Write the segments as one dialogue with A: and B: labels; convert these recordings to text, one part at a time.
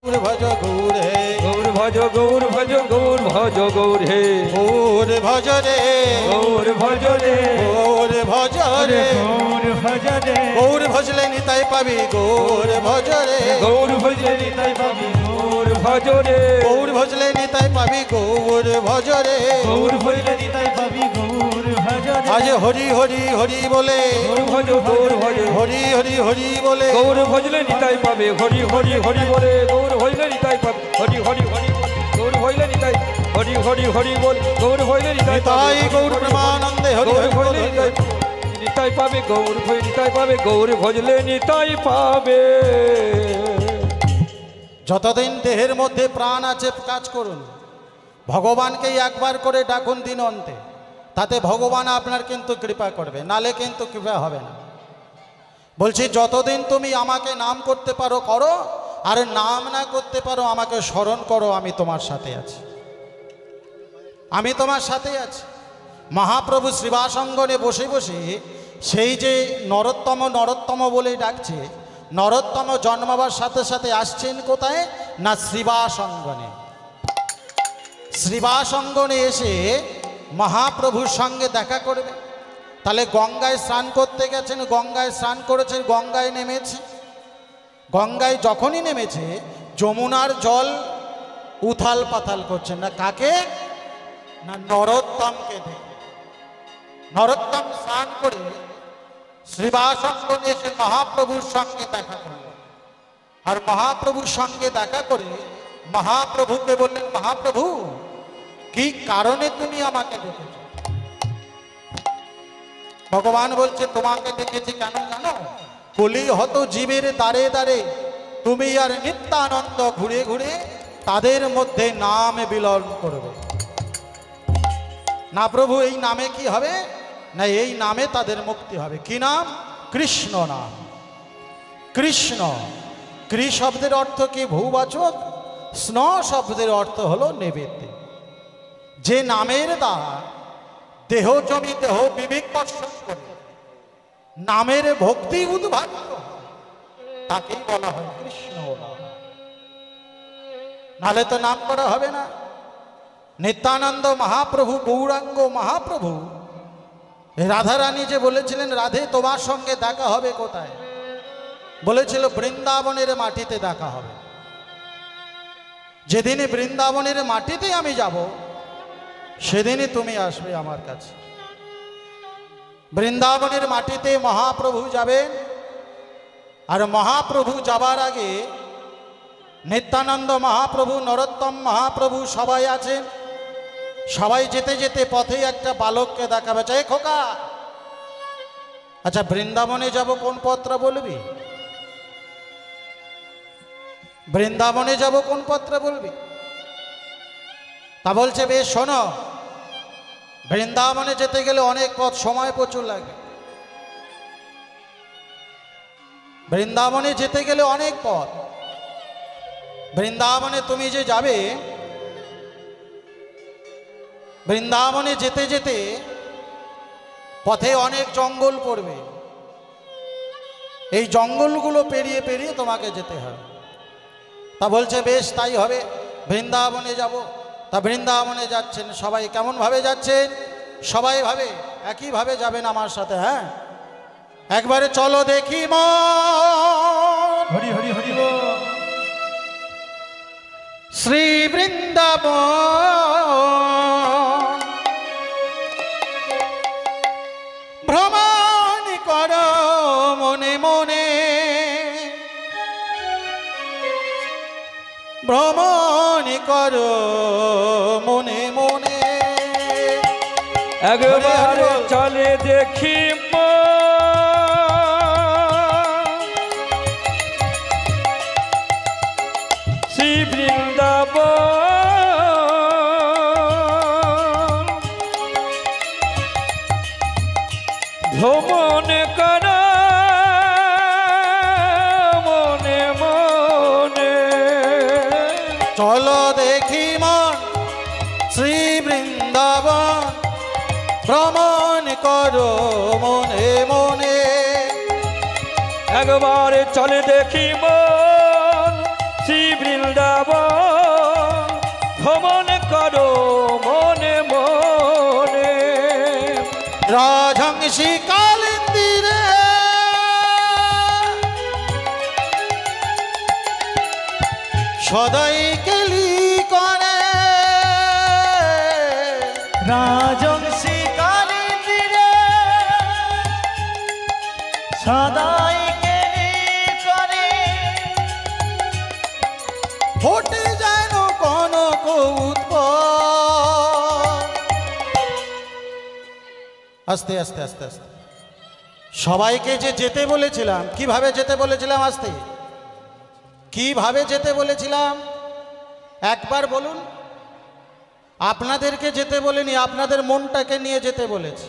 A: गौर भज गौर हे
B: गौर भज गौर भज गौर भज गौर हे
A: गौर भज रे
B: गौर भज रे
A: गौर भज रे
B: गौर भज रे
A: गौर भजले निताई पाबी गौर भज रे
B: गौर भजले निताई पाबी गौर भज रे
A: गौर भजले निताई पाबी गौर भज रे
B: गौर भजले निताई पाबी गौर भज रे
A: आज हरि हरि हरि बोले
B: गौर भज
A: हरि हरि हरि बोले
B: गौर भजले निताई पाबे हरि हरि हरि बोले गौर भजले निताई पाबे हरि हरि हरि बोले गौर भजले निताई हरि हरि हरि बोले गौर भजले
A: निताई गौर प्रेमानंदे हरि
B: गौर
A: हरि
B: भजले
A: बोले
B: निताई पाबे गौर भज निताई पाबे गौर भजले निताई पाबे
A: যতদিন দেহের মধ্যে প্রাণ আছে কাজ করুন ভগবানকে একবার করে ডাকুন দিন অন্তে তাতে ভগবান আপনার কিন্তু কৃপা করবে নালে কিন্তু কৃপা হবে না বলছি যতদিন তুমি আমাকে নাম করতে পারো করো আর নাম না করতে পারো আমাকে স্মরণ করো আমি তোমার সাথে আছি আমি তোমার সাথে আছি মহাপ্রভু শ্রীবাসঙ্গনে বসে বসে সেই যে নরোত্তম বলে ডাকছে নরোত্তম জন্মাবার সাথে সাথে আসছেন কোথায় না শ্রীবাসঙ্গনে শ্রীবাসঙ্গনে এসে মহাপ্রভুর সঙ্গে দেখা করবে তাহলে গঙ্গায় স্নান করতে গেছেন গঙ্গায় স্নান করেছেন গঙ্গায় নেমেছে গঙ্গায় যখনই নেমেছে যমুনার জল উথাল পাথাল করছেন না কাকে না নরোত্তমকে দেখে নরোত্তম স্নান করে শ্রীবাসঙ্গনে এসে মহাপ্রভুর সঙ্গে দেখা করল আর মহাপ্রভুর সঙ্গে দেখা করে মহাপ্রভুকে বললেন মহাপ্রভু কি কারণে তুমি আমাকে দেখেছ ভগবান বলছে তোমাকে দেখেছি কেন জানো কলি হত জীবের দ্বারে দ্বারে তুমি আর নিত্যানন্দ ঘুরে ঘুরে তাদের মধ্যে নাম বিলন করবে না প্রভু এই নামে কি হবে না এই নামে তাদের মুক্তি হবে কি নাম কৃষ্ণ নাম কৃষ্ণ কৃ শব্দের অর্থ কি বহুবাচক স্ন শব্দের অর্থ হলো নৈবেদ্য যে নামের দ্বারা দেহ জমি দেহ বিবেক দর্শন করে নামের ভক্তি উদ্ভাবিত তাকেই বলা হয় কৃষ্ণ নালে তো নাম করা হবে না নিত্যানন্দ মহাপ্রভু গৌরাঙ্গ মহাপ্রভু রাধারানী যে বলেছিলেন রাধে তোমার সঙ্গে দেখা হবে কোথায় বলেছিল বৃন্দাবনের মাটিতে দেখা হবে যেদিনে বৃন্দাবনের মাটিতে আমি যাব সেদিনই তুমি আসবে আমার কাছে বৃন্দাবনের মাটিতে মহাপ্রভু যাবেন আর মহাপ্রভু যাবার আগে নিত্যানন্দ মহাপ্রভু নরোত্তম মহাপ্রভু সবাই আছেন সবাই যেতে যেতে পথে একটা বালককে দেখাবে চাই খোকা আচ্ছা বৃন্দাবনে যাব কোন পত্র বলবি বৃন্দাবনে যাব কোন পত্র বলবি তা বলছে বেশ শোনো বৃন্দাবনে যেতে গেলে অনেক পথ সময় প্রচুর লাগে বৃন্দাবনে যেতে গেলে অনেক পথ বৃন্দাবনে তুমি যে যাবে বৃন্দাবনে যেতে যেতে পথে অনেক জঙ্গল পড়বে এই জঙ্গলগুলো পেরিয়ে পেরিয়ে তোমাকে যেতে হবে তা বলছে বেশ তাই হবে বৃন্দাবনে যাব তা বৃন্দাবনে যাচ্ছেন সবাই কেমন ভাবে যাচ্ছেন সবাই ভাবে একই ভাবে যাবেন আমার সাথে হ্যাঁ একবারে চলো দেখি মন
B: হরি হরি হরি
A: শ্রী বৃন্দাবন ভ্রমণ কর মনে মনে ভ্রমণ কর মনে মনে
B: একবার চলে দেখি শ্রী বৃন্দাবন ভ্রমণ কর মনে মনে
A: চলো দেখি মন শ্রী বৃন্দাবন ভ্রমণ করো মনে মনে
B: একবার চলে দেখি মন শ্রী বৃন্দাবন ভ্রমণ করো মনে মনে।
A: রাজহংসী কালিন্দিরে সদাই কেলি করে,
C: রাজহংসী কালিন্দিরে সদাই কেলি করে,
A: ফোটে যেন কনক উৎপল। আস্তে আস্তে আস্তে আস্তে সবাইকে যে যেতে বলেছিলাম, কিভাবে যেতে বলেছিলাম, আস্তে কিভাবে যেতে বলেছিলাম একবার বলুন। আপনাদেরকে যেতে বলিনি, আপনাদের মনটাকে নিয়ে যেতে বলেছি।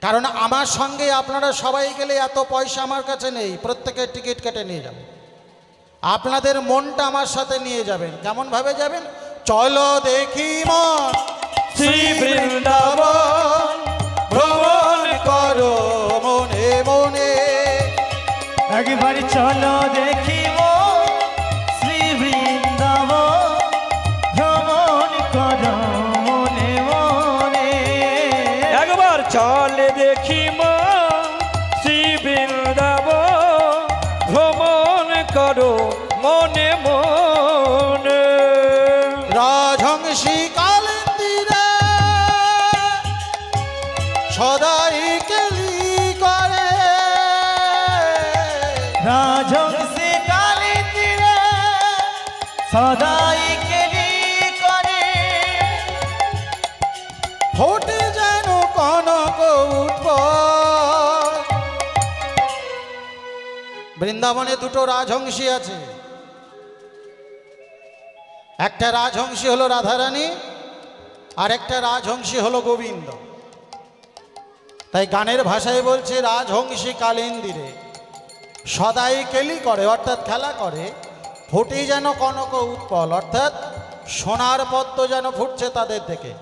A: কারণ আমার সঙ্গে আপনারা সবাই গেলে এত পয়সা আমার কাছে নেই, প্রত্যেকের টিকিট কেটে নিয়ে যাবেন। আপনাদের মনটা আমার সাথে নিয়ে যাবেন। কেমন ভাবে যাবেন? চলো দেখি মন শ্রী বৃন্দাবন ভ্রমণ করো মনে মনে।
C: একবার চলো দেখিব শ্রী বৃন্দাবন ভ্রমণ করো মনে মনে।
B: একবার চলে দেখি মা শ্রী বৃন্দাবন ভ্রমণ করো মনে মনে।
A: রাজহংসী কালিন্দিরে সদাই কেলি করে,
C: রাজহংসী কালিন্দিরে সদাই কেলি করে,
A: ফোটে যেন কনক উৎপল। বৃন্দাবনে দুটো রাজহংসী আছে। একটা রাজহংসী হলো রাধারানী, আর একটা রাজহংসী হলো গোবিন্দ। তাই গানের ভাষায় বলছে রাজহংসী কালিন্দিরে সদাই কেলি করে, অর্থাৎ খেলা করে, ফোটে যেন কনক উৎপল, অর্থাৎ সোনার পদ্ম যেন ফুটছে তাদের দেখে।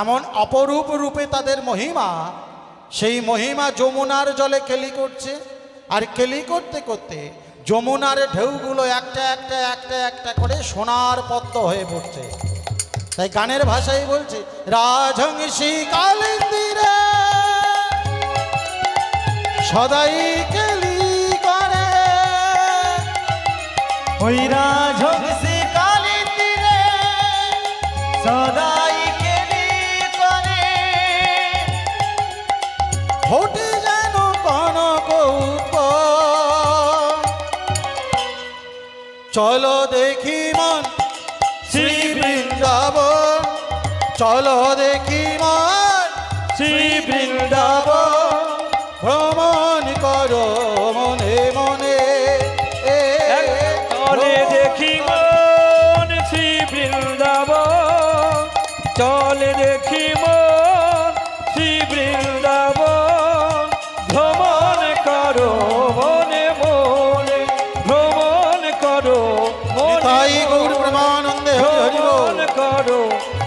A: এমন অপরূপ রূপে তাদের মহিমা, সেই মহিমা যমুনার জলে কেলি করছে। আর কেলি করতে করতে যমুনার ঢেউগুলো একটা একটা একটা একটা করে সোনার পদ্ম হয়ে পড়ছে। তাই গানের ভাষায় বলছে রাজহংসী কালিন্দিরে সদাই কেলি করে।
C: ওই রাজহংসী কালিন্দিরে সদাই কেলি করে,
A: ফোটে যেন কনক উৎপল। চলো দেখি মন শ্রী বৃন্দাবন, চলো দেখি মন শ্রী বৃন্দাবন ভ্রমণ করো মনে মনে।
B: চলে দেখি মন শ্রী বৃন্দাবন, চলে দেখি মন শ্রী বৃন্দাবন ভ্রমণ করো মনে মনে। ভ্রমণ করো
A: তাই গৌর ব্রহ্মানন্দে হরি হরি বল।
B: ভ্রমণ করো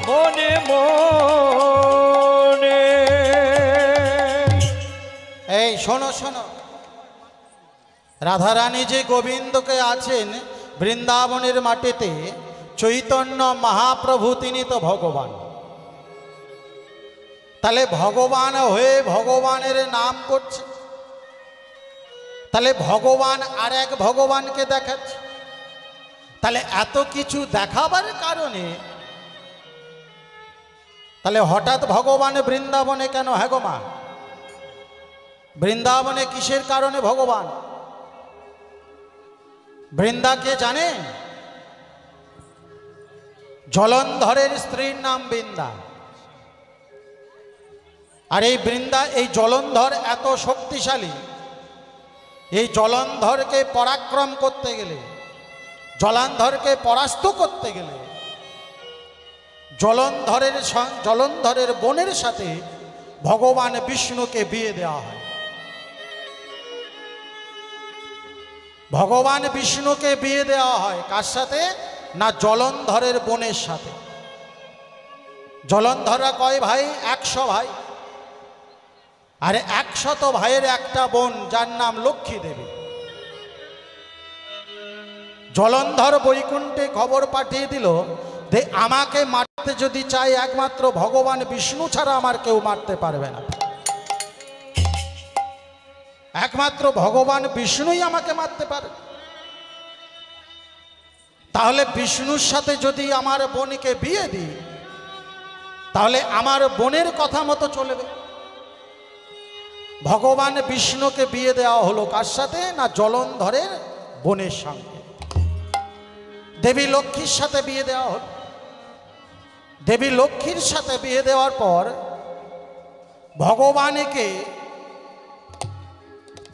B: মনে মনে।
A: এই শোনো শোনো, রাধারানী যে গোবিন্দকে আছেন বৃন্দাবনের মাটিতে, চৈতন্য মহাপ্রভু তিনি তো ভগবান। তাহলে ভগবান হয়ে ভগবানের নাম করছে, তাহলে ভগবান আর এক ভগবানকে দেখাচ্ছে। তাহলে এত কিছু দেখাবার কারণে তাহলে হঠাৎ ভগবান বৃন্দাবনে কেন? হ্যাঁ গো মা, বৃন্দাবনে কিসের কারণে ভগবান? বৃন্দাকে জানে? জলন্ধরের স্ত্রীর নাম বৃন্দা। আর এই বৃন্দা, এই জলন্ধর এত শক্তিশালী, এই জলন্ধরকে পরাক্রম করতে গেলে, জলন্ধরকে পরাস্ত করতে গেলে জলন্ধরের বোনের সাথে ভগবান বিষ্ণুকে বিয়ে দেওয়া হয়। ভগবান বিষ্ণুকে বিয়ে দেওয়া হয় কার সাথে? না, জলন্ধরের বোনের সাথে। জলন্ধররা কয় ভাই? 100 ভাই। আর 100 ভাইয়ের একটা বোন যার নাম লক্ষ্মী দেবী। জলন্ধর বৈকুণ্ঠে খবর পাঠিয়ে দিল যে আমাকে মারতে যদি চাই একমাত্র ভগবান বিষ্ণু ছাড়া আমার কেউ মারতে পারবে না। একমাত্র ভগবান বিষ্ণুই আমাকে মারতে পারে। তাহলে বিষ্ণুর সাথে যদি আমার বোনকে বিয়ে দিই তাহলে আমার বোনের কথা মতো চলবে। ভগবান বিষ্ণুকে বিয়ে দেওয়া হলো কার সাথে? না জলন্ধরের বোনের সঙ্গে। দেবী লক্ষ্মীর সাথে বিয়ে দেওয়া হলো। দেবী লক্ষ্মীর সাথে বিয়ে দেওয়ার পর ভগবানকে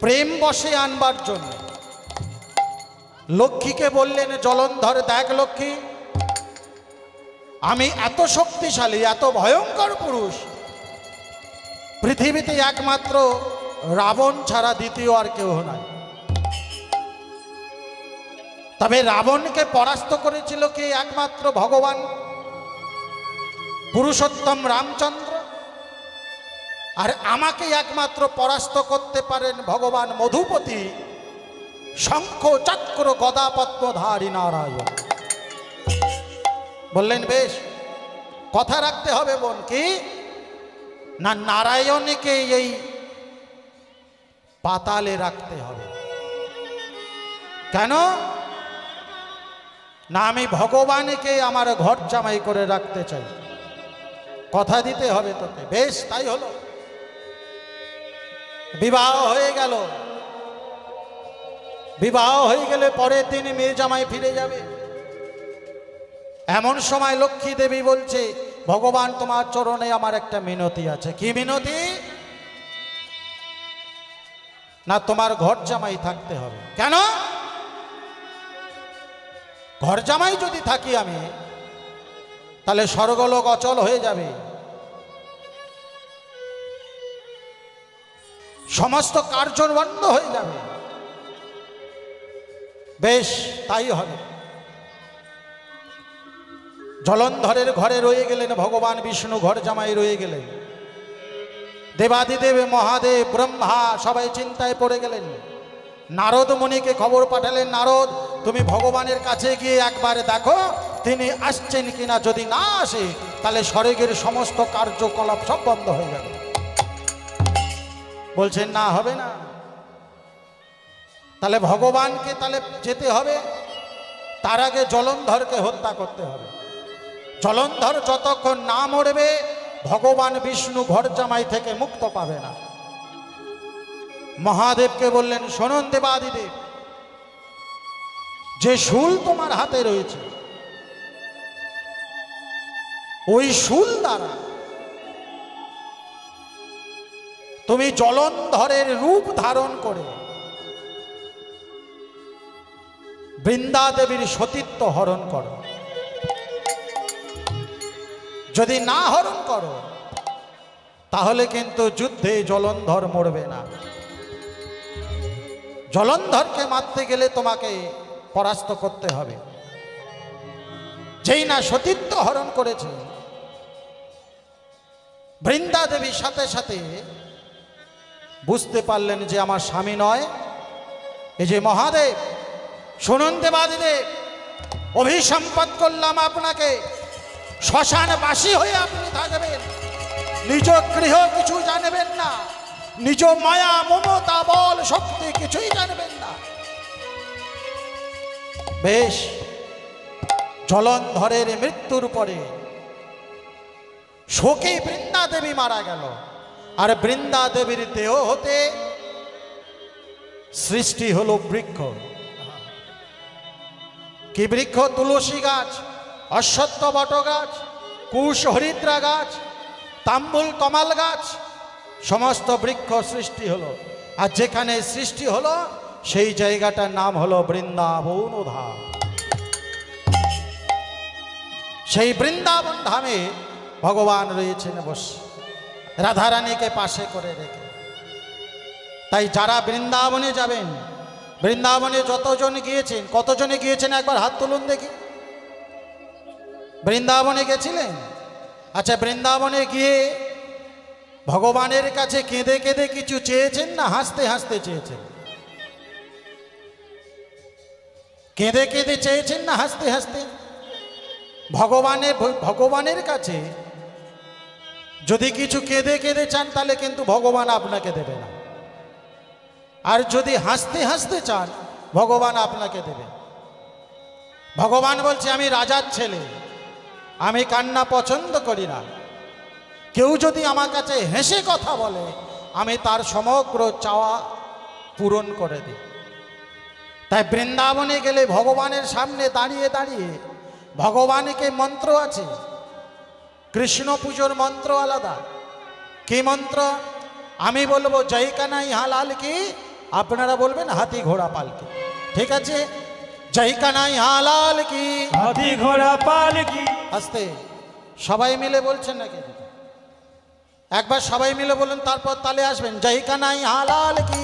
A: প্রেম বশে আনবার জন্য লক্ষ্মীকে বললেন, জলন্ধর দেখ লক্ষ্মী, আমি এত শক্তিশালী, এত ভয়ঙ্কর পুরুষ, পৃথিবীতে একমাত্র রাবণ ছাড়া দ্বিতীয় আর কেউ নাই। তবে রাবণকে পরাস্ত করেছিল কে? একমাত্র ভগবান পুরুষোত্তম রামচন্দ্র। আর আমাকে একমাত্র পরাস্ত করতে পারেন ভগবান মধুপতি, শঙ্খ চক্র গদা পদ্মধারী নারায়ণ। বললেন বেশ, কথা রাখতে হবে বোন। কি না, নারায়ণকে এই পাতালে রাখতে হবে। কেন না, আমি ভগবানকে আমার ঘর জামাই করে রাখতে চাই, কথা দিতে হবে তোকে। বেশ, তাই হলো। বিবাহ হয়ে গেল। বিবাহ হয়ে গেলে পরের দিন মেয়ে জামাই ফিরে যাবে। এমন সময় লক্ষ্মী দেবী বলছে, ভগবান তোমার চরণে আমার একটা মিনতি আছে। কি মিনতি? না তোমার ঘর জামাই থাকতে হবে। কেন? ঘর জামাই যদি থাকি আমি, তাহলে স্বর্গলোক অচল হয়ে যাবে, সমস্ত কার্য বন্ধ হয়ে যাবে। বেশ, তাই হবে। জলন্ধরের ঘরে রয়ে গেলেন ভগবান বিষ্ণু, ঘর জামাই রয়ে গেলেন। দেবাদিদেব মহাদেব ব্রহ্মা সবাই চিন্তায় পড়ে গেলেন। নারদ মুনিকে খবর পাঠালেন, নারদ তুমি ভগবানের কাছে গিয়ে একবার দেখো তিনি আসছেন কিনা। যদি না আসে তাহলে স্বর্গের সমস্ত কার্যকলাপ সব বন্ধ হয়ে যাবে। বলছেন না, হবে না। তাহলে ভগবানকে তাহলে যেতে হবে, তার আগে জলন্ধরকে হত্যা করতে হবে। জলন্ধর যতক্ষণ না মরবে ভগবান বিষ্ণু ঘর জামাই থেকে মুক্ত পাবে না। মহাদেবকে বললেন, শোনুন দেবাদিদেব, যে শূল তোমার হাতে রয়েছে ওই শূল দ্বারা তুমি জলন্ধরের রূপ ধারণ করে বৃন্দা দেবীর সতীত্ব হরণ করো। যদি না হরণ করো তাহলে কিন্তু যুদ্ধে জলন্ধর মরবে না। জলন্ধরকে মারতে গেলে তোমাকে পরাস্ত করতে হবে। যেই না সতীত্ব হরণ করেছে, বৃন্দা দেবী সাথে সাথে বুঝতে পারলেন যে আমার স্বামী নয়, এই যে মহাদেব। শুনুন দেবাদিদেব, অভিসম্পাদ করলাম আপনাকে, শ্মশানবাসী হয়ে আপনি থাকবেন, নিজ গৃহ কিছু জানবেন না, নিজ মায়া মমতা বল শক্তি কিছুই জানবেন না। বেশ, জলন্ধরের মৃত্যুর পরে শোকে বৃন্দা দেবী মারা গেল। আর বৃন্দা দেবীর দেহ হতে সৃষ্টি হলো বৃক্ষ। কি বৃক্ষ? তুলসী গাছ, অশ্বত্থ বট গাছ, কুশ হরিদ্রা গাছ, তাম্বুল কমাল গাছ, সমস্ত বৃক্ষ সৃষ্টি হলো। আর যেখানে সৃষ্টি হলো সেই জায়গাটার নাম হলো বৃন্দাবন ধাম। সেই বৃন্দাবন ধামে ভগবান রয়েছেন বসে, রাধারানীকে পাশে করে রেখে। তাই যারা বৃন্দাবনে যাবেন, বৃন্দাবনে যতজন গিয়েছেন, কতজনে গিয়েছেন একবার হাত তুলুন দেখি। বৃন্দাবনে গেছিলেন? আচ্ছা, বৃন্দাবনে গিয়ে ভগবানের কাছে কেঁদে কেঁদে কিছু চেয়েছেন না হাসতে হাসতে চেয়েছেন? কেঁদে কেঁদে চেয়েছেন না হাসতে হাসতে? ভগবানের কাছে যদি কিছু কেঁদে কেঁদে চান তাহলে কিন্তু ভগবান আপনাকে দেবে না, আর যদি হাসতে হাসতে চান ভগবান আপনাকে দেবে। ভগবান বলছে আমি রাজার ছেলে, আমি কান্না পছন্দ করি না। কেউ যদি আমার কাছে হেসে কথা বলে আমি তার সমগ্র চাওয়া পূরণ করে দিই। তাই বৃন্দাবনে গেলে ভগবানের সামনে দাঁড়িয়ে দাঁড়িয়ে ভগবানকে মন্ত্র আছে, কৃষ্ণ পুজোর মন্ত্র আলাদা। কি মন্ত্র? আমি বলবো জয় কানাই হালাল কি, আপনারা বলবেন হাতি ঘোড়া পালকি। ঠিক আছে, জয় কানাই হালাল কি,
C: হাতি ঘোড়া পালকি।
A: আস্তে সবাই মিলে বলছেন নাকি? একবার সবাই মিলে বলুন, তারপর তালে আসবেন। জয় কানাই হালাল কি,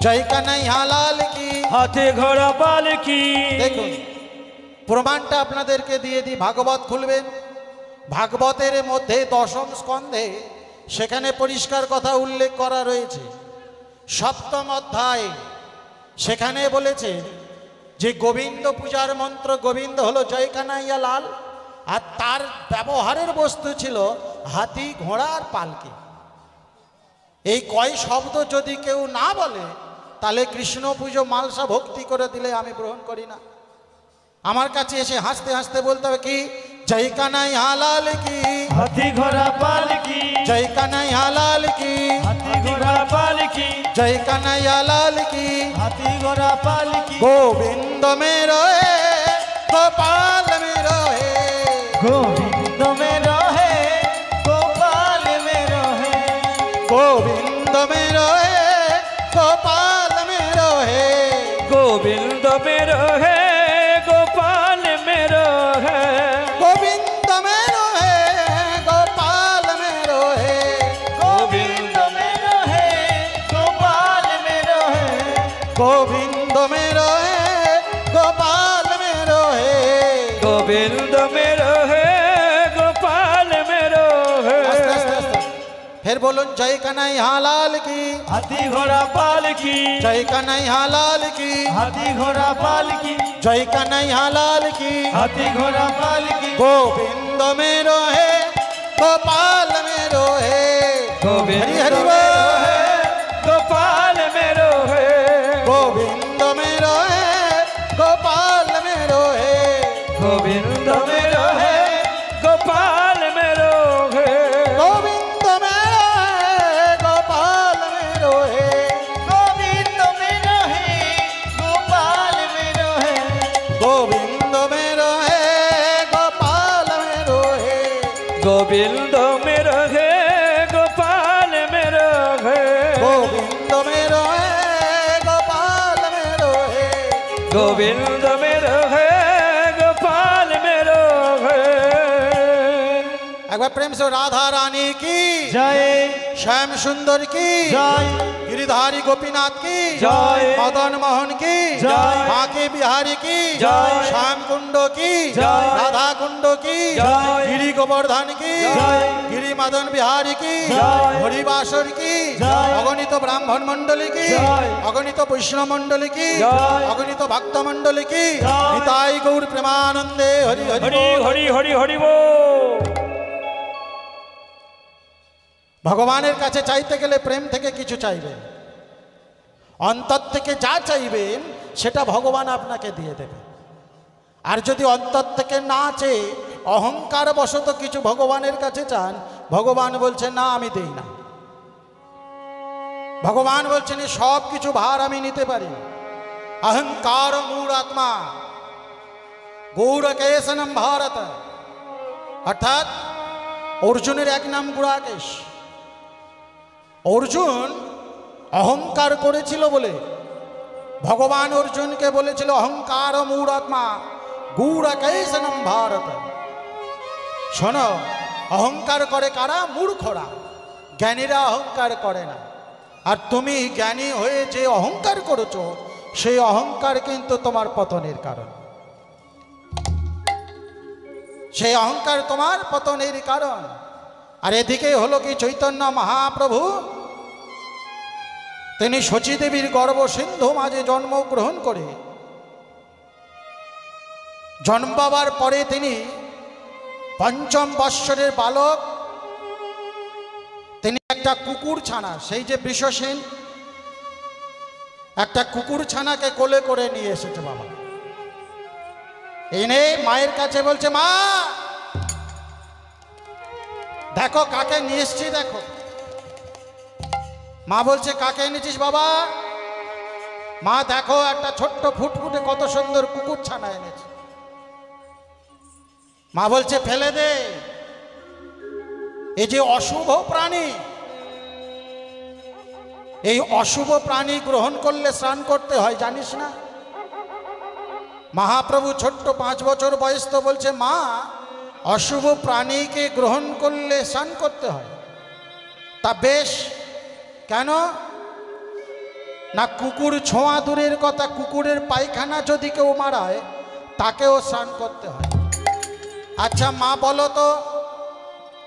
A: জয় কানাই হালাল কি।
C: হাতি ঘোড়া পালকি।
A: দেখুন প্রমাণটা আপনাদেরকে দিয়ে দিই। ভাগবত খুলবেন, ভাগবতের মধ্যে দশম স্কন্ধে সেখানে পরিষ্কার কথা উল্লেখ করা রয়েছে। সপ্তম অধ্যায় সেখানে বলেছে যে গোবিন্দ পূজার মন্ত্র, গোবিন্দ হলো জয় কানাইয়া লাল, আর তার ব্যবহারের বস্তু ছিল হাতি ঘোড়া আর পালকি। এই কয় শব্দ যদি কেউ না বলে তাহলে কৃষ্ণ পুজো মালসা ভক্তি করে দিলে আমি গ্রহণ করি না। আমার কাছে এসে হাসতে হাসতে বলতে হবে কি, জয় কানাই হালাল কি,
C: হাতি ঘোড়া পালকি।
A: জয় কানাই হালাল কি,
C: হাতি ঘোড়া পালকি।
A: জয় কানাই হালাল কি।
C: হাতি ঘোড়া পালকি।
A: গোবিন্দ मेरो है गोपाल मेरो है,
C: गोविंद में रहे गोपाल में रहे।
A: गोविंद मेरो है गोपाल मेरो है,
B: गोविंद मेरो है गोपाल मेरो है,
A: गोविंद मेरो है गोपाल मेरो है,
C: गोविंद में रहे गोपाल में रहे।
A: गोविंद मेरो है गोपाल मेरो है।
B: गोविंद मेरो है गोपाल मेरो है।
A: आस्ते आस्ते आस्ते फिर बोलूं, जय कन्हैया हालाल की,
C: हाथी घोड़ा पालकी।
A: जय कन्हैया हालाल की,
C: हाथी घोड़ा पालकी।
A: जय कन्हैया हालाल की।
C: हाथी घोड़ा पालकी।
A: गोविंद मेरो है गोपाल मेरो है,
B: गोविंद
A: हरि हरि
B: मेरो
A: बोल।
B: है गोपाल मेरो है,
A: गोविंद मेरो है गोपाल मेरो है,
B: गोविंद मेरो है गोपाल मेरो है,
A: गोविंद मेरो है गोपाल मेरो है,
C: गोविंद में रहे गोपाल में रहे।
A: गोविंद मेरो है गोपाल मेरो है,
B: गोविंद मेरो है गोपाल मेरो है,
A: गोविंद मेरो है गोपाल मेरो है।
B: गोविंद मेरो है गोपाल मेरो है।
A: एक बार प्रेम से राधा रानी की
C: जय
A: श्याम सुंदर की
C: जय।
A: गिरिधारी गोपीनाथ की
C: जय।
A: मदन मोहन की
C: जय।
A: बांके बिहारी की
B: जय।
A: श्याम कुंडो की
C: जय।
A: राधा कुंडो की
B: जय।
A: गिरी गोवर्धन की
C: जय।
A: गिरी मदन बिहारी की
C: जय।
A: हरिबासर की
C: जय।
A: अगणित ब्राह्मण मंडली की
C: जय।
A: अगणित वैष्णव मंडली की
B: जय।
A: अगणित भक्त मंडली की
C: जय।
A: निताई गौर प्रेमानंदे हरि हरि
B: हरि
A: बोल।
B: हरि हरि हरि बोल।
A: ভগবানের কাছে চাইতে গেলে প্রেম থেকে কিছু চাইবেন, অন্তর থেকে যা চাইবেন সেটা ভগবান আপনাকে দিয়ে দেবে। আর যদি অন্তর থেকে না চেয়ে অহংকার বশত কিছু ভগবানের কাছে চান, ভগবান বলছেন না আমি দেই না। ভগবান বলছেন সব কিছু ভার আমি নিতে পারি। অহংকার মূঢ় আত্মা গৌর কেশনম ভারত, অর্থাৎ অর্জুনের এক নাম গুড়াকেশ। অর্জুন অহংকার করেছিল বলে ভগবান অর্জুনকে বলেছিল অহংকার মূঢ়াত্মা গুড়াকেশনম ভারত। শোনো, অহংকার করে কারা? মূর্খরা, জ্ঞানীরা অহংকার করে না। আর তুমি জ্ঞানী হয়ে যে অহংকার করেছো সেই অহংকার কিন্তু তোমার পতনের কারণ। সেই অহংকার তোমার পতনের কারণ। আর এদিকে হলো কি চৈতন্য মহাপ্রভু, তিনি শচী দেবীর গর্ভ সিন্ধু মাঝে জন্মগ্রহণ করে জন্মাবার পরে তিনি পঞ্চম বৎসরের বালক, তিনি একটা কুকুর ছানা, সেই যে বৃষসেন একটা কুকুর ছানাকে কোলে করে নিয়ে এসেছে বাবা। এনে মায়ের কাছে বলছে, মা দেখো কাকে নিয়ে এসছি দেখো। মা বলছে, কাকে এনেছিস বাবা? মা দেখো একটা ছোট্ট ফুটফুটে কত সুন্দর কুকুর ছানা এনেছে। মা বলছে, ফেলে দে, এই যে অশুভ প্রাণী, এই অশুভ প্রাণী গ্রহণ করলে স্নান করতে হয়, জানিস না? মহাপ্রভু ছোট্ট 5 বছর বয়স তো বলছে, মা অশুভ প্রাণীকে গ্রহণ করলে স্নান করতে হয়। তা বেশ, কেন না? কুকুর ছোঁয়া দূরের কথা, কুকুরের পায়খানা যদি কেউ মারায় তাকেও স্নান করতে হয়। আচ্ছা মা বলো তো,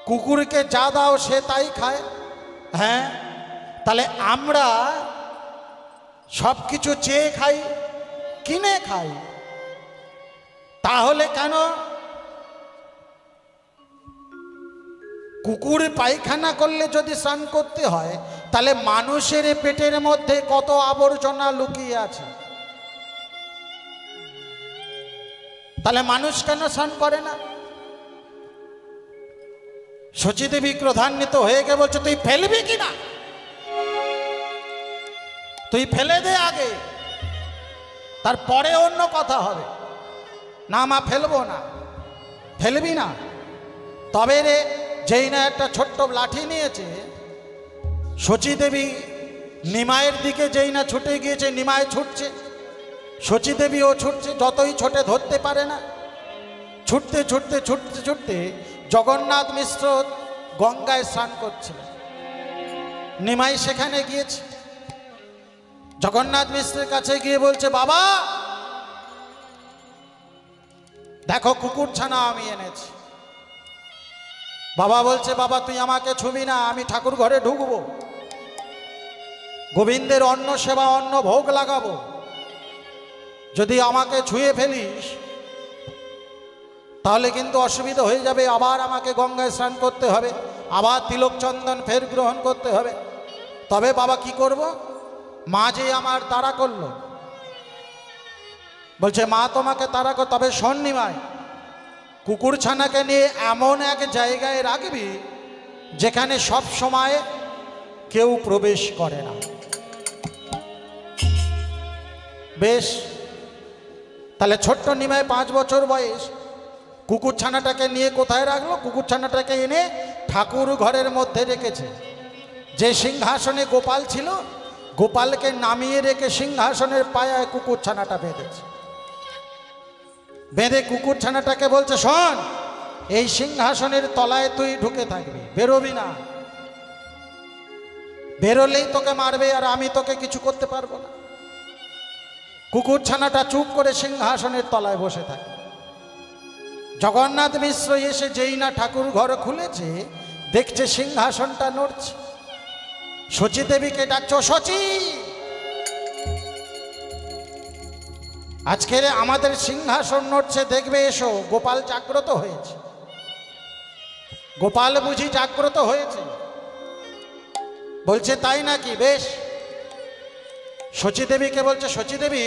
A: কুকুরকে যা দাও সে তাই খায়? হ্যাঁ, তাহলে আমরা সব কিছু চেয়ে খাই, কিনে খাই, তাহলে কেন? কুকুর পায়খানা করলে যদি স্নান করতে হয়, তাহলে মানুষের পেটের মধ্যে কত আবর্জনা লুকিয়ে আছে, তাহলে মানুষ কেন স্নান করে না? শচীদেবী ক্রোধান্বিত হয়ে গিয়ে বলছে, তুই ফেলবি কিনা? তুই ফেলে দে আগে, তারপরে অন্য কথা হবে। না মা, ফেলবো না। ফেলবি না? তবে রে, যেই না একটা ছোট্ট লাঠি নিয়েছে, শচীদেবী নিমাইয়ের দিকে যেই না ছুটে গিয়েছে, নিমাই ছুটছে, শচীদেবীও ছুটছে, যতই ছোটে ধরতে পারে না। ছুটতে ছুটতে ছুটতে ছুটতে জগন্নাথ মিশ্র গঙ্গায় স্নান করছিল, নিমাই সেখানে গিয়েছে। জগন্নাথ মিশ্রের কাছে গিয়ে বলছে, বাবা দেখো কুকুর ছানা আমি এনেছি। বাবা বলছে, বাবা তুই আমাকে ছুবি না, আমি ঠাকুর ঘরে ঢুকবো, গোবিন্দের অন্ন সেবা অন্ন ভোগ লাগাবো, যদি আমাকে ছুঁয়ে ফেলিস তাহলে কিন্তু অসুবিধা হয়ে যাবে, আবার আমাকে গঙ্গায় স্নান করতে হবে, আবার তিলক চন্দন ফের গ্রহণ করতে হবে। তবে বাবা কি করব? মা যে আমার তাড়া করলো। বলছে, মা তোমাকে তাড়া কর, তবে শোন নিমাই, কুকুর ছানাকে নিয়ে এমন এক জায়গায় রাখবি যেখানে সব সময় কেউ প্রবেশ করে না। বেশ, তাহলে ছোট্ট নিমাই 5 বছর বয়স কুকুর ছানাটাকে নিয়ে কোথায় রাখলো? কুকুর ছানাটাকে এনে ঠাকুর ঘরের মধ্যে রেখেছে। যে সিংহাসনে গোপাল ছিল, গোপালকে নামিয়ে রেখে সিংহাসনের পায়ায় কুকুর ছানাটা বেঁধেছে। বেঁধে কুকুর ছানাটাকে বলছে, শোন, এই সিংহাসনের তলায় তুই ঢুকে থাকবি, বেরোবি না, বেরোলেই তোকে মারবে আর আমি তোকে কিছু করতে পারবো না। কুকুর ছানাটা চুপ করে সিংহাসনের তলায় বসে থাকে। জগন্নাথ মিশ্র এসে যেই না ঠাকুর ঘর খুলেছে, দেখছে সিংহাসনটা নড়ছে। শচীদেবীকে ডাকছো, শচী আজকের আমাদের সিংহাসন নড়ছে, দেখবে এসো। গোপাল জাগ্রত হয়েছে। গোপাল বুঝি জাগ্রত হয়েছে? বলছে, তাই নাকি? বেশ। শচীদেবীকে বলছে, শচীদেবী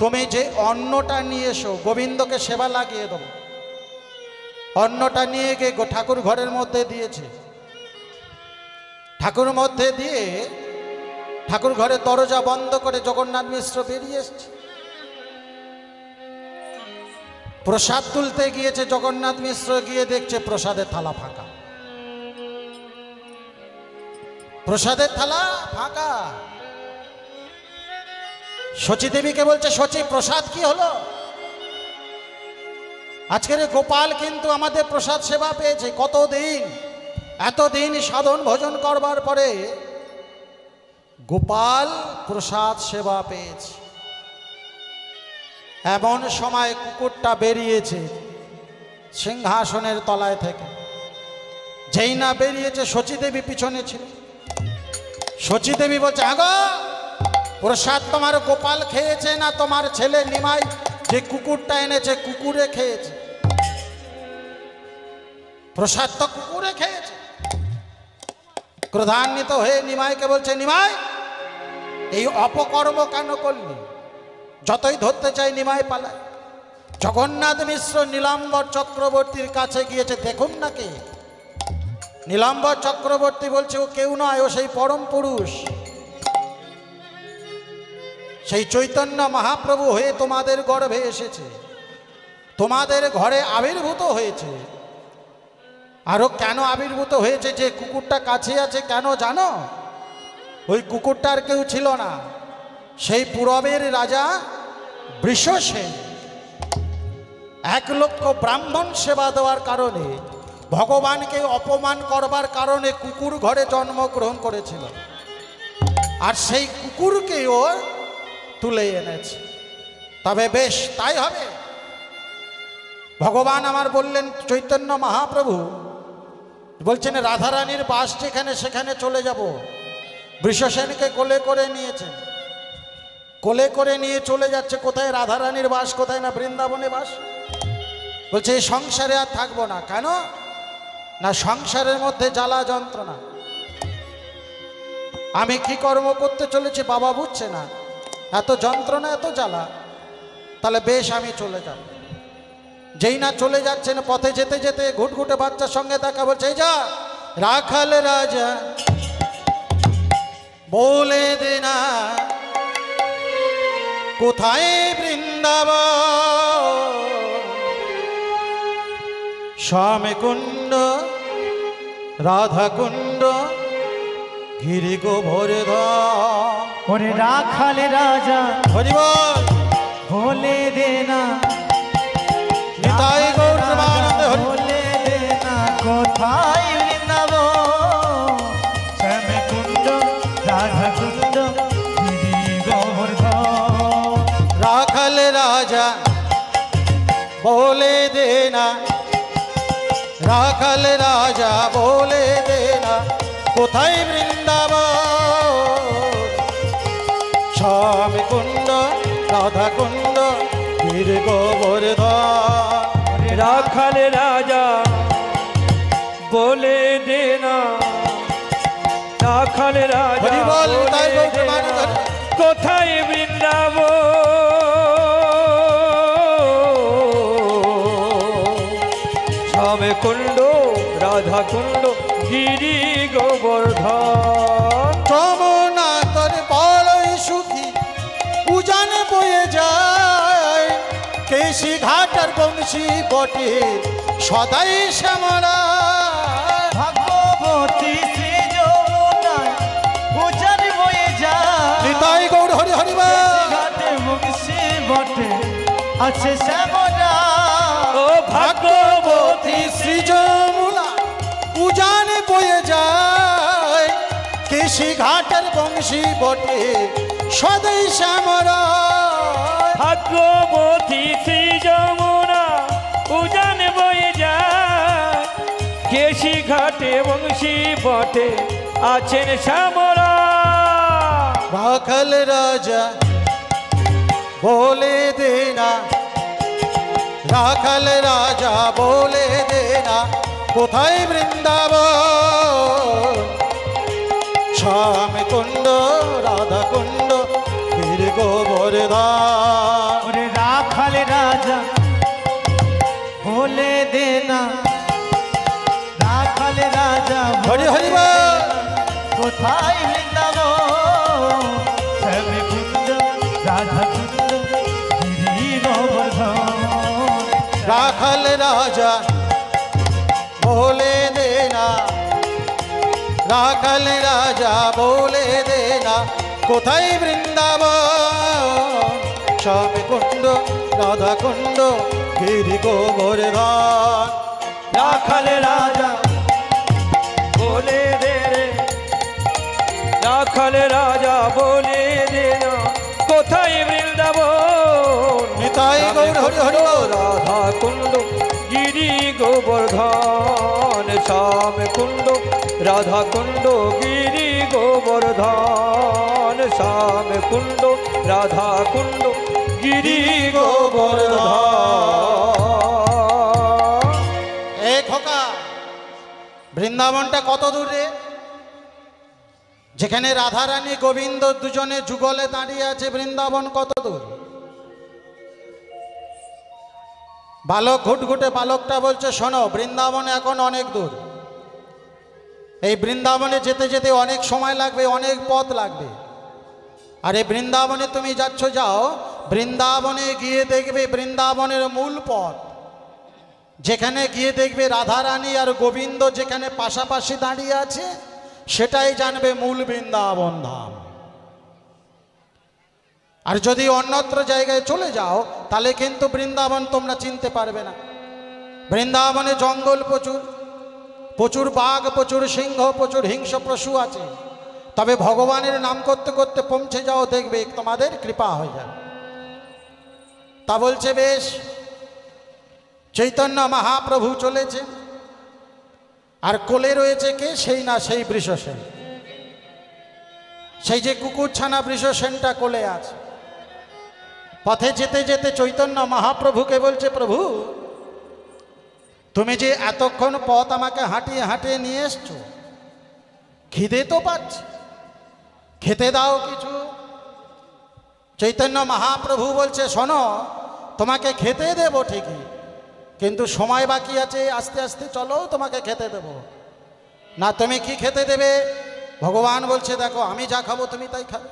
A: তুমি যে অন্নটা নিয়ে এসো, গোবিন্দকে সেবা লাগিয়ে দেবো। অন্নটা নিয়ে গিয়ে ঠাকুর ঘরের মধ্যে দিয়েছে। ঠাকুর মধ্যে দিয়ে ঠাকুর ঘরের দরজা বন্ধ করে জগন্নাথ মিশ্র বেরিয়ে এসছে। প্রসাদ তুলতে গিয়েছে জগন্নাথ মিশ্র, গিয়ে দেখছে প্রসাদের থালা ফাঁকা। প্রসাদের থালা ফাঁকা। শচীদেবীকে বলছে, শচী প্রসাদ কি হলো? আজকের গোপাল কিন্তু আমাদের প্রসাদ সেবা পেয়েছে। কতদিন, এতদিন সাধন ভোজন করবার পরে গোপাল প্রসাদ সেবা পেয়েছে। এমন সময় কুকুরটা বেরিয়েছে সিংহাসনের তলায় থেকে। যেই না বেরিয়েছে, শচীদেবী পিছনে ছিল। শচীদেবী বলছে, আগো প্রসাদ তোমার গোপাল খেয়েছে না তোমার ছেলে নিমাই যে কুকুরটা এনেছে কুকুরে খেয়েছে, প্রসাদ তো কুকুরে খেয়েছে। ক্রোধান্বিত হয়ে নিমাইকে বলছে, নিমাই এই অপকর্ম কেন করলি? যতই ধরতে চাই নিমাই পালায়। জগন্নাথ মিশ্র নীলাম্বর চক্রবর্তীর কাছে গিয়েছে, দেখুন না কে। নীলাম্বর চক্রবর্তী বলছে, ও কেউ নয়, ও সেই পরম পুরুষ, সেই চৈতন্য মহাপ্রভু হয়ে তোমাদের গর্ভে এসেছে, তোমাদের ঘরে আবির্ভূত হয়েছে। আরো কেন আবির্ভূত হয়েছে? যে কুকুরটা কাছে আছে, কেন জানো? ওই কুকুরটার কেউ ছিল না, সেই পূরবের রাজা বৃষসেন 1 লক্ষ ব্রাহ্মণ সেবা দেওয়ার কারণে, ভগবানকে অপমান করবার কারণে কুকুর ঘরে জন্মগ্রহণ করেছিল। আর সেই কুকুরকে ও তুলে এনেছে। তবে বেশ, তাই হবে। ভগবান আমার বললেন, চৈতন্য মহাপ্রভু বলছেন রাধারানীর বাস যেখানে সেখানে চলে যাব। বৃষসেনকে কোলে করে নিয়েছেন, কোলে করে নিয়ে চলে যাচ্ছে। কোথায় রাধারানীর বাস, কোথায় না বৃন্দাবনে বাস। বলছে এই সংসারে আর থাকবো না। কেন না, সংসারের মধ্যে জ্বালা যন্ত্রণা। আমি কি কর্ম করতে চলেছি বাবা বুঝছে না, এত যন্ত্রণা, এত জ্বালা। তাহলে বেশ, আমি চলে যাব। যেই না চলে যাচ্ছেন, পথে যেতে যেতে ঘুটঘুটে বাচ্চার সঙ্গে দেখা, বলছে এই যা রাখাল রাজা বলে দে না কোথায় বৃন্দাবন, শ্যামে কুণ্ড রাধা কুণ্ড গিরি গোবর্ধন।
C: ওরে রাখাল রাজা
A: হরি বল,
C: বলে দে না,
A: নিতাই গৌর প্রেমানন্দে হরি।
C: বলে দে না কোথায় বৃন্দাবন, শ্যামে কুণ্ড রাধা কুণ্ড গিরি গোবর্ধন।
A: রাখাল রাজা বলে দে না, রাখাল রাজা বলে দে না কোথায় বৃন্দাবন, শ্যামে কুণ্ড রাধা কুণ্ড গিরি গোবর্ধন।
B: রাখাল রাজা বলে দে না, রাখাল রাজা
A: হরি বল, তাই
B: বলে
A: গৌর
B: দে
A: প্রেমানন্দে
B: না,
A: হরি।
B: কোথায় বৃন্দাবন, শ্যামে কুণ্ড রাধা কুণ্ড গিরি গোবর্ধন।
A: যমুনা তোর বড়ই সুখী উজান বয়ে যায়, কেশি ঘাটার বংশী বটে সদাই শ্যামরা।
C: ভাগবতী শ্রী যমুনায় উজান বয়ে যায়,
A: নিতাই গৌর হরি হরি বল।
C: ঘাটে মুখী বটে আছে শ্যামরা।
B: ও ভাগ্যবতী
A: শ্রী যমুনা উজান বয়ে যায়, কেশি ঘাটার বংশী বটে সদাই শ্যামরা।
B: ভাগ্যবতী শ্রী যমুনা উজান বয়ে যায়, কেশি ঘাটে বংশী বটে আছেন শ্যামরা।
A: রাখাল রাজা বলে দে না, রাখাল রাজা বলে দে না কোথায় বৃন্দাবন, শ্যামে কুণ্ড রাধা কুণ্ড গিরি গোবর্ধন।
C: ওরে রাখাল রাজা বলে দে না, রাখাল রাজা
A: হরি হরি
C: বলে
A: বল।
C: দে না, কোথায় বৃন্দাবন, শ্যামে কুণ্ড রাধা কুণ্ড গিরি গোবর্ধন।
A: রাখাল রাজা বলে দে না, রাখাল রাজা বলে দে না কোথায় বৃন্দাবন, শ্যামে কুণ্ড রাধা কুণ্ড গিরি গোবর্ধন।
B: রাখাল রাজা বলে দে রে, রাখাল রাজা বলে দে না কোথায় বৃন্দাবন,
A: নিতাই গৌর হরি হরি বল।
B: রাধা কুণ্ড গিরি গোবর্ধন, শ্যাম কুণ্ড রাধা কুণ্ড গিরি গোবর্ধন, শ্যাম কুণ্ড রাধা কুণ্ড গিরি গোবর্ধন।
A: বৃন্দাবনটা কত দূরে? যেখানে রাধারানী গোবিন্দ দুজনে যুগলে দাঁড়িয়ে আছে, বৃন্দাবন কত দূর? বালক ঘুটঘুটে বালকটা বলছে, শোনো, বৃন্দাবন এখন অনেক দূর। এই বৃন্দাবনে যেতে যেতে অনেক সময় লাগবে, অনেক পথ লাগবে। আর এই বৃন্দাবনে তুমি যাচ্ছ, যাও, বৃন্দাবনে গিয়ে দেখবে বৃন্দাবনের মূল পথ, যেখানে গিয়ে দেখবে রাধারানী আর গোবিন্দ যেখানে পাশাপাশি দাঁড়িয়ে আছে, সেটাই জানবে মূল বৃন্দাবন ধাম। আর যদি অন্যত্র জায়গায় চলে যাও, তাহলে কিন্তু বৃন্দাবন তোমরা চিনতে পারবে না। বৃন্দাবনে জঙ্গল প্রচুর, প্রচুর বাঘ, প্রচুর সিংহ, প্রচুর হিংস্র পশু আছে। তবে ভগবানের নাম করতে করতে পৌঁছে যাও, দেখবে তোমাদের কৃপা হয়ে যাবে। তা বলছে, বেশ। চৈতন্য মহাপ্রভু চলেছে, আর কোলে রয়েছে কে? সেই না সেই বৃষসেন, সেই যে কুকুরছানা বৃষসেনটা কোলে আছে। পথে যেতে যেতে চৈতন্য মহাপ্রভুকে বলছে, প্রভু, তুমি যে এতক্ষণ পথ আমাকে হাঁটিয়ে হাঁটিয়ে নিয়ে এসছো, খিদে তো পাচ্ছে, খেতে দাও কিছু। চৈতন্য মহাপ্রভু বলছে, শোনো, তোমাকে খেতে দেব ঠিকই, কিন্তু সময় বাকি আছে, আস্তে আস্তে চলো, তোমাকে খেতে দেব। না, তুমি কি খেতে দেবে? ভগবান বলছে, দেখো, আমি যা খাবো তুমি তাই খাবে।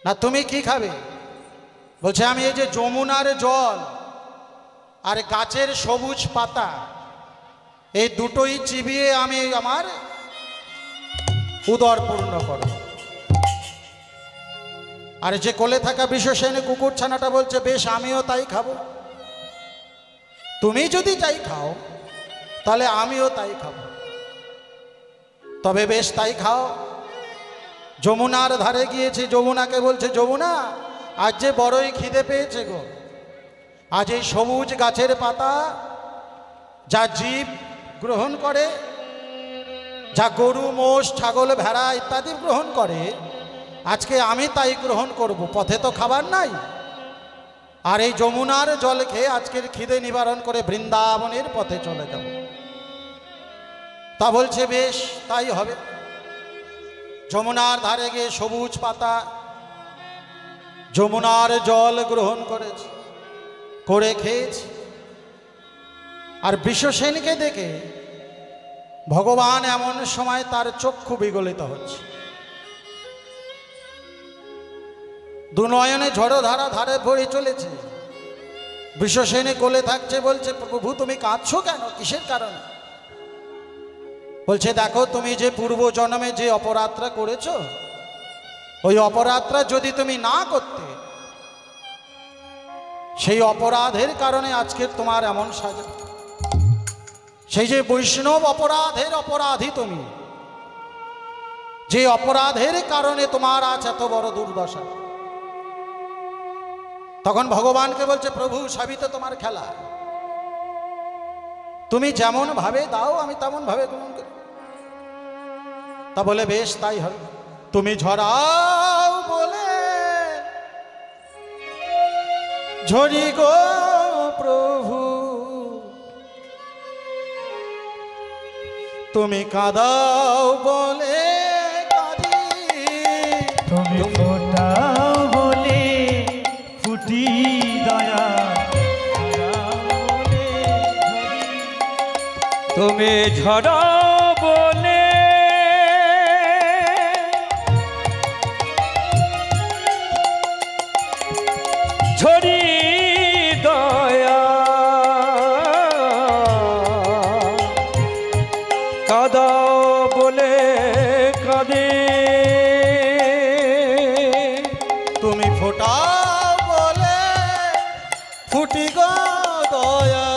A: না, তুমি কি খাবে? বলছে, আমি এই যে যমুনার জল আর গাছের সবুজ পাতা, এই দুটোই চিবিয়ে আমি আমার উদর পূর্ণ করব। আর যে কোলে থাকা বিশ্বসেন কুকুর ছানাটা বলছে, বেশ, আমিও তাই খাবো। তুমি যদি তাই খাও, তাহলে আমিও তাই খাবো। তবে বেশ, তাই খাও। যমুনার ধারে গিয়েছে, যমুনাকে বলছে, যমুনা, আজ যে বড়ই খিদে পেয়েছে গো। আজ এই সবুজ গাছের পাতা যা জীব গ্রহণ করে, যা গরু, মোষ, ছাগল, ভেড়া ইত্যাদি গ্রহণ করে, আজকে আমি তাই গ্রহণ করব। পথে তো খাবার নাই, আর এই যমুনার জল খেয়ে আজকের খিদে নিবারণ করে বৃন্দাবনের পথে চলে যাব। তা বলছে, বেশ, তাই হবে। যমুনার ধারে গিয়ে সবুজ পাতা, যমুনার জল গ্রহণ করেছে, করে খেয়েছে। আর বিশ্বসেনকে দেখে ভগবান এমন সময় তার চক্ষু বিগলিত হচ্ছে, দুনয়নে ঝড়ধারা ধারে ভরে চলেছে। বিশ্বসেনে কোলে থাকছে, বলছে, প্রভু, তুমি কাঁদছো কেন? কিসের কারণে? বলছে, দেখো, তুমি যে পূর্ব জন্মে যে অপরাধটা করেছো, ওই অপরাধটা যদি তুমি না করতে, সেই অপরাধের কারণে আজকে তোমার এমন সাজা। সেই যে বৈষ্ণব অপরাধের অপরাধী তুমি, যে অপরাধের কারণে তোমার আজ এত বড় দুর্দশা। তখন ভগবানকে বলছে, প্রভু, সবই তো তোমার খেলা, তুমি যেমন ভাবে দাও আমি তেমন ভাবে গ্রহণ করি। তা বলে, বেশ, তাই হবে। তুমি ঝরাও বলে ঝরি গো প্রভু, তুমি কাঁদাও বলে কাঁদি,
C: তুমি ফোটাও বলে ফুটি দয়া,
B: তুমি ঝরাও বলে ঝরি দয়া, কাদাও বলে কাঁদে,
A: তুমি ফোটাও বলে ফুটি গো দয়া,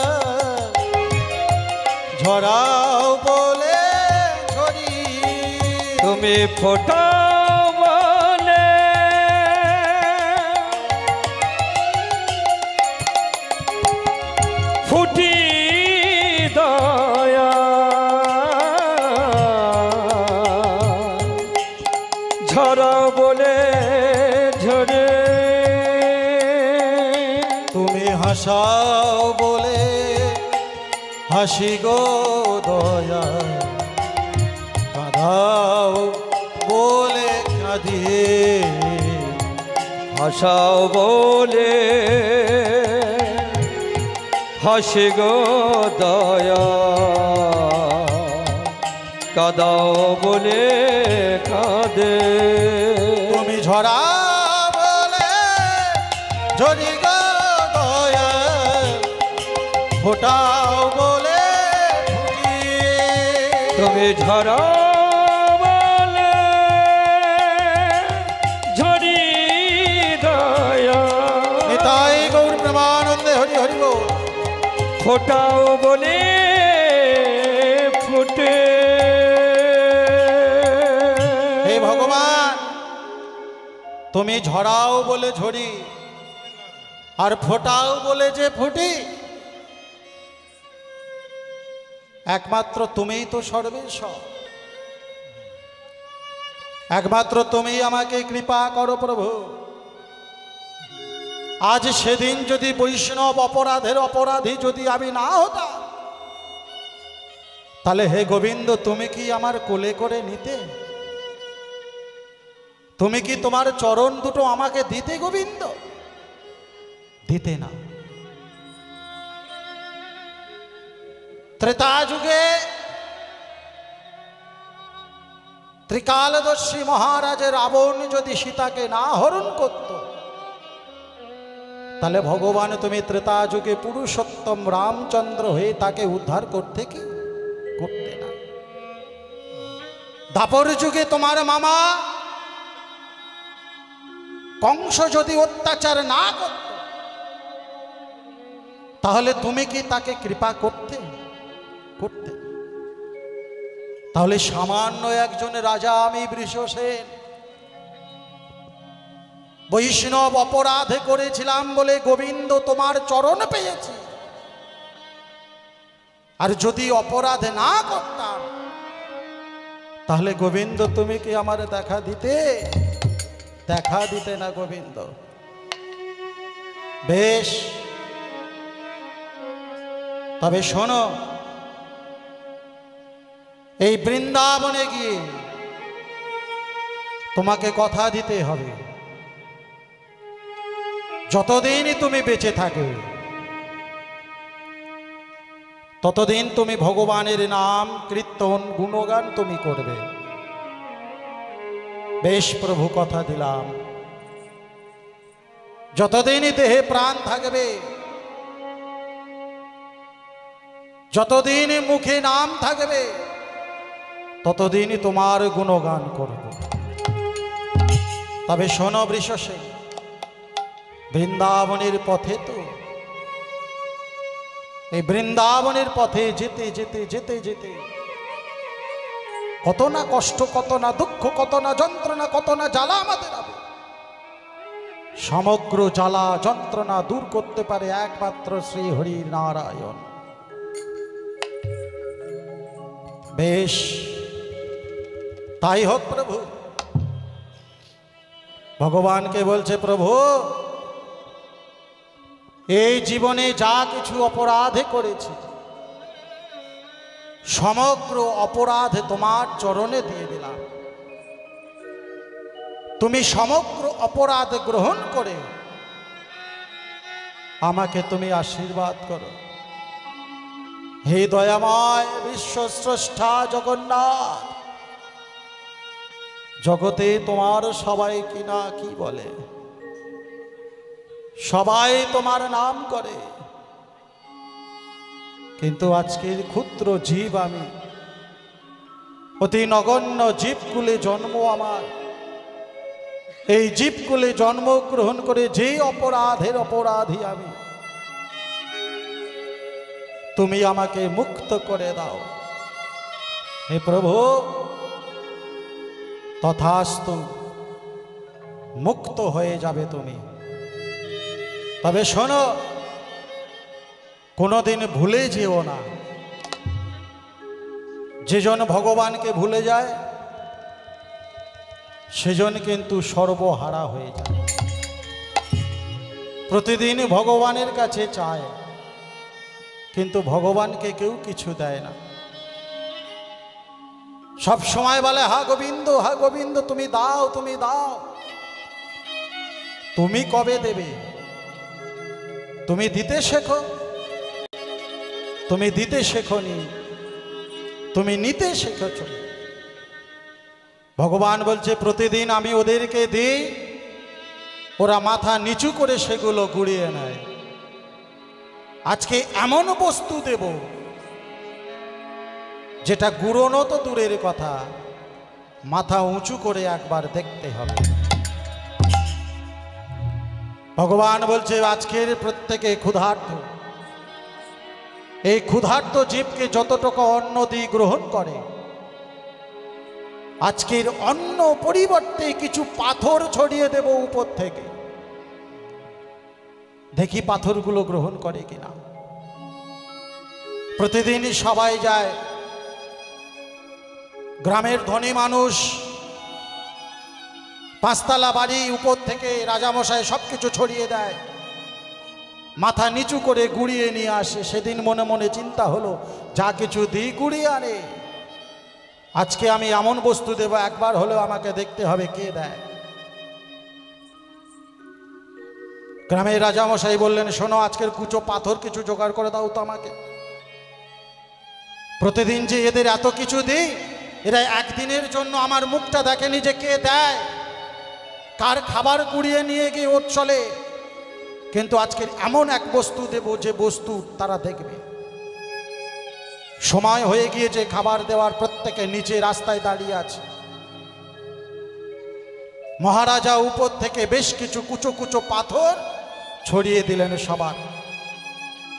A: ঝরাও বলে ঝরি।
B: তুমি ফোটাও বলে ফুটি দয়া, ঝরাও বলে ঝরে।
A: তুমি হাসাও বলে হাসি গো দয়া কাঁদাও বলে কাঁদি
B: হাসাও বলে হাসি গো দয়া কাঁদাও বলে কাঁদে
A: তুমি ঝরা বলে ঝরি গো দয়া ফোটাও বলে ফুটি।
B: তুমি ঝরা বলে ঝরি দয়া
A: নিতাই গৌর প্রেমানন্দে হরি হরি বল।
B: ফোটাও বলে ফুটে
A: হে ভগবান, তুমি ঝরাও বলে ঝরি আর ফোটাও বলে যে ফুটি, একমাত্র তুমিই তো সর্বেশ্বর। একমাত্র তুমি আমাকে কৃপা করো প্রভু। আজ সেদিন যদি বৈষ্ণব অপরাধের অপরাধী যদি আমি না হতাম, তাহলে হে গোবিন্দ তুমি কি আমার কোলে করে নিতে? তুমি কি তোমার চরণ দুটো আমাকে দিতে গোবিন্দ? দিতে না। ত্রেতা যুগে ত্রিকালদর্শী মহারাজের রাবণ যদি সীতাকে না হরণ করত, তাহলে ভগবান তুমি ত্রেতা যুগে পুরুষোত্তম রামচন্দ্র হয়ে তাকে উদ্ধার করতে কি করতে না। দাপর যুগে তোমার মামা কংস যদি অত্যাচার না করত, তাহলে তুমি কি তাকে কৃপা করতে করতে? তাহলে সামান্য একজন রাজা আমি বৃষসেন বৈষ্ণব অপরাধে করেছিলাম বলে গোবিন্দ তোমার চরণ পেয়েছি। আর যদি অপরাধ না করতাম, তাহলে গোবিন্দ তুমি কি আমার দেখা দিতে? দেখা দিতে না গোবিন্দ। বেশ, তবে শোনো, এই বৃন্দাবনে গিয়ে তোমাকে কথা দিতে হবে, যতদিন তুমি বেঁচে থাকবে ততদিন তুমি ভগবানের নাম কীর্তন গুণগান তুমি করবে। বেশ প্রভু, কথা দিলাম, যতদিনই দেহে প্রাণ থাকবে, যতদিন মুখে নাম থাকবে, ততদিনই তোমার গুণগান করব। তবে শোনো বৃষসেন, বৃন্দাবনের পথে তো এই বৃন্দাবনের পথে যেতে যেতে যেতে যেতে কত না কষ্ট, কত না দুঃখ, কত না যন্ত্রণা, কত না জ্বালা আমাদের হবে। সমগ্র জ্বালা যন্ত্রণা দূর করতে পারে একমাত্র শ্রী হরি নারায়ণ। বেশ, তাই হোক প্রভু। ভগবানকে বলছে, প্রভু এই জীবনে যা কিছু অপরাধে করেছি, সমগ্র অপরাধ তোমার চরণে দিয়ে দিলাম। তুমি সমগ্র অপরাধ গ্রহণ করে আমাকে তুমি আশীর্বাদ করো। হে দয়াময় বিশ্বস্রষ্টা জগন্নাথ, জগতে তোমার সবাই কিনা কি বলে, সবাই তোমার নাম করে, কিন্তু আজকের ক্ষুদ্র জীব আমি, অতি নগণ্য জীবকুলে জন্ম আমার। এই জীবকুলে জন্মগ্রহণ করে যে অপরাধের অপরাধী আমি, তুমি আমাকে মুক্ত করে দাও। হে প্রভু, তথাস্তু, মুক্ত হয়ে যাবে তুমি। তবে শোনো, কোনোদিন ভুলে যেও না, যেজন ভগবানকে ভুলে যায় সেজন কিন্তু সর্বহারা হয়ে যায়। প্রতিদিন ভগবানের কাছে চায়, কিন্তু ভগবানকে কেউ কিছু দেয় না। সব সময় বলে হা গোবিন্দ তুমি দাও, তুমি দাও। তুমি কবে দেবে? তুমি দিতে শেখো। তুমি দিতে শেখোনি, তুমি নিতে শিখেছ। ভগবান বলছে প্রতিদিন আমি ওদেরকে দিই, ওরা মাথা নিচু করে সেগুলো গুড়িয়ে নেয়। আজকে এমন বস্তু দেব যেটা গুড়োনো তো দূরের কথা, মাথা উঁচু করে একবার দেখতে হবে। ভগবান বলছে আজকের প্রত্যেকে ক্ষুধার্ত। এই ক্ষুধার্ত জীবকে যতটুকু অন্ন দিয়ে গ্রহণ করে, আজকের অন্ন পরিবর্তে কিছু পাথর ছড়িয়ে দেব উপর থেকে। দেখি পাথরগুলো গ্রহণ করে কিনা। প্রতিদিনই সবাই যায়, গ্রামের ধনী মানুষ পাঁচতলা বাড়ি, উপর থেকে রাজামশাই সবকিছু ছড়িয়ে দেয়, মাথা নিচু করে গুড়িয়ে নিয়ে আসে। সেদিন মনে মনে চিন্তা হলো যা কিছু দিই গুড়িয়ে আনে, আজকে আমি এমন বস্তু দেব একবার হলেও আমাকে দেখতে হবে কে দেয়। গ্রামের রাজামশাই বললেন শোনো, আজকের কুচো পাথর কিছু জোগাড় করে দাও তো আমাকে। প্রতিদিন যে এদের এত কিছু দিই, এরা একদিনের জন্য আমার মুখটা দেখেনি যে কে দেয়, কার খাবার কুড়িয়ে নিয়ে গিয়ে ওর চলে। কিন্তু আজকের এমন এক বস্তু দেব যে বস্তু তারা দেখবে। সময় হয়ে গিয়েছে খাবার দেওয়ার, প্রত্যেকে নিচে রাস্তায় দাঁড়িয়ে আছে। মহারাজা উপর থেকে বেশ কিছু কুচো কুচো পাথর ছড়িয়ে দিলেন সবার।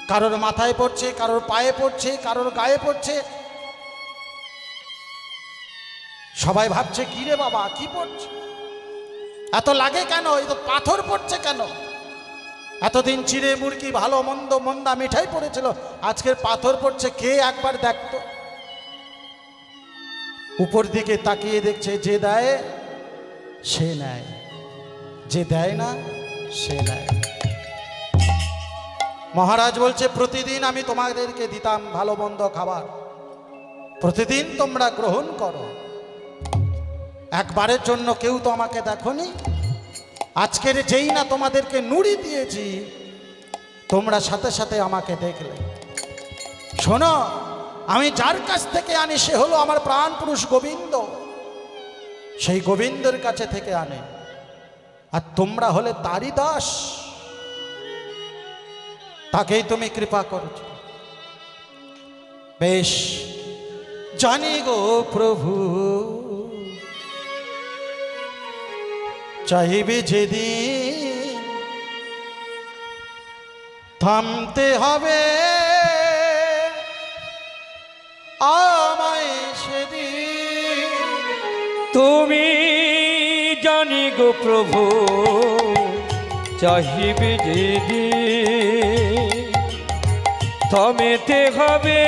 A: কারোর মাথায় পড়ছে, কারোর পায়ে পড়ছে, কারোর গায়ে পড়ছে। সবাই ভাবছে কি রে বাবা, কি পড়ছে, এত লাগে কেন, এই তো পাথর পড়ছে কেন? এতদিন চিড়ে মুরগি ভালো মন্দ মন্দা মিঠাই পড়েছিল, আজকের পাথর পড়ছে, কে একবার দেখতো। উপর দিকে তাকিয়ে দেখছে যে দেয় সে নেয়, যে দেয় না সে নেয়। মহারাজ বলছে প্রতিদিন আমি তোমাদেরকে দিতাম ভালো মন্দ খাবার, প্রতিদিন তোমরা গ্রহণ করো, একবারের জন্য কেউ তো আমাকে দেখোনি। আজকের যেই না তোমাদেরকে নুড়ি দিয়েছি, তোমরা সাথে সাথে আমাকে দেখলে। শোনো, আমি যার কাছ থেকে আনি সে হলো আমার প্রাণ পুরুষ গোবিন্দ, সেই গোবিন্দের কাছে থেকে আনে, আর তোমরা হলে তারই দাস, তাকেই তুমি কৃপা করছো। বেশ জানি গো প্রভু, চাইবে যেদিন থামতে হবে আমায় সেদিন।
B: তুমি জানি গো প্রভু, চাহিবে যেদিন থামেতে হবে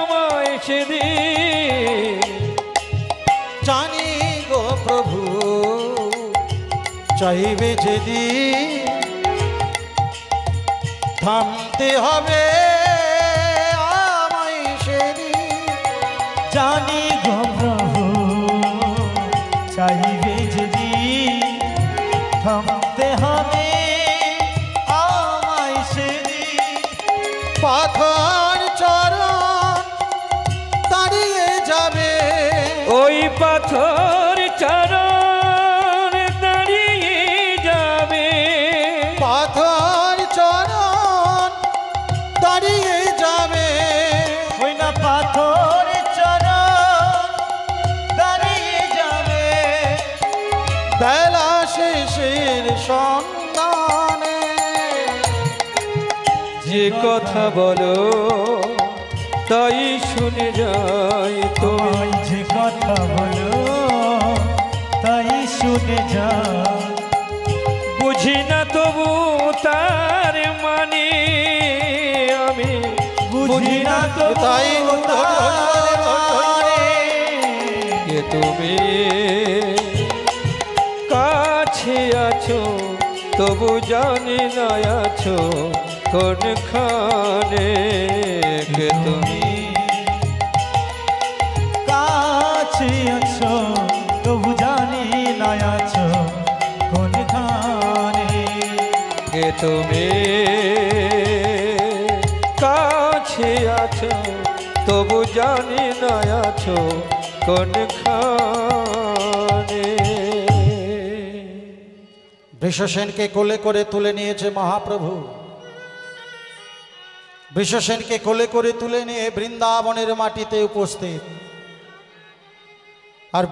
B: আমায় সেদিন।
A: জানি গো প্রভু, চাইবে যেদিন থামতে হবে আমায় সেদিন।
C: জানি গো প্রভু, চাইবে যদি থামতে হবে আমায় সেদিন।
A: পাথর চরণ দাঁড়িয়ে যাবে,
B: ওই পাথর চরণ দাঁড়িয়ে যাবে,
A: পাথর চরণ দাঁড়িয়ে যাবে।
C: ওই না পাথর চরণ দাঁড়িয়ে যাবে।
A: বেলা শেষের সন্ধানে
B: যে কথা বলো তাই শুনে যাই
C: তোমায়,
B: তোমায়।
C: যে কথা বলো তাই শুনে যা।
B: বুঝি না তবু তার মানে, আমি
C: বুঝি না তো
A: তাই
B: যে তুমি কাছে আছো, তবু জানি না আছো কোনখানে কে তুমি
C: কাছে আছো তবু জানি না আছো কোনখানে
B: কে তুমি কাছে আছো তবু জানি না আছো কোনখানে।
A: বৃষসেনকে কোলে করে তুলে নিয়েছে মহাপ্রভু। বৃষসেনকে কোলে করে তুলে নিয়ে বৃন্দাবনের মাটিতে উপস্থিত। আর